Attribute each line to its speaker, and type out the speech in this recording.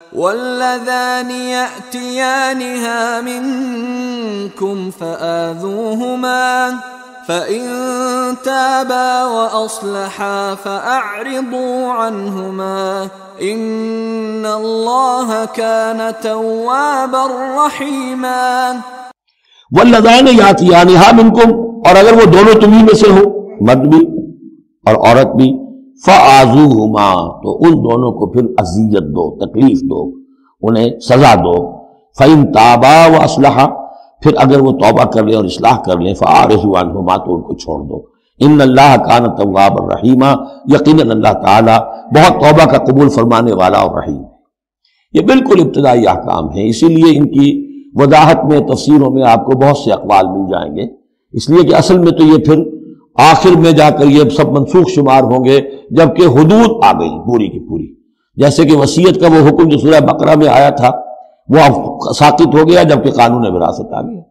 Speaker 1: واللذان يأتيانها منكم فآذوهما فإن تابا وأصلحا فأعرضوا عنهما إن الله كان توابا رحيما.
Speaker 2: واللذان يأتيانها منكم، اور اگر وہ دونوں تمہیں میں سے ہو، مرد بھی اور عورت بھی، فآذوہما، تو ان دونوں کو پھر اذیت دو، تکلیف دو، انہیں سزا دو. فإن تابا وأصلحا، پھر اگر وہ توبہ کر لیں اور اصلاح کر لیں، فأعرضوا عنہما، تو ان کو چھوڑ دو. ان اللہ کان توابا رحیما، یقیناً اللہ تعالیٰ بہت توبہ کا قبول فرمانے والا اور رحیم. یہ بالکل ابتدائی احکام ہیں، اسی لیے ان کی وضاحت میں، تفسیروں میں آپ کو بہت سے اقوال مل جائیں گے، اس لیے کہ اصل میں تو یہ پھر آخر میں جا کر یہ سب منسوخ شمار ہوں گے جبکہ حدود آ گئی پوری کی پوری. جیسے کہ وصیت کا وہ حکم جو سورہ بقرہ میں آیا تھا وہ اب ساقط ہو گیا جبکہ قانون وراثت آ گیا.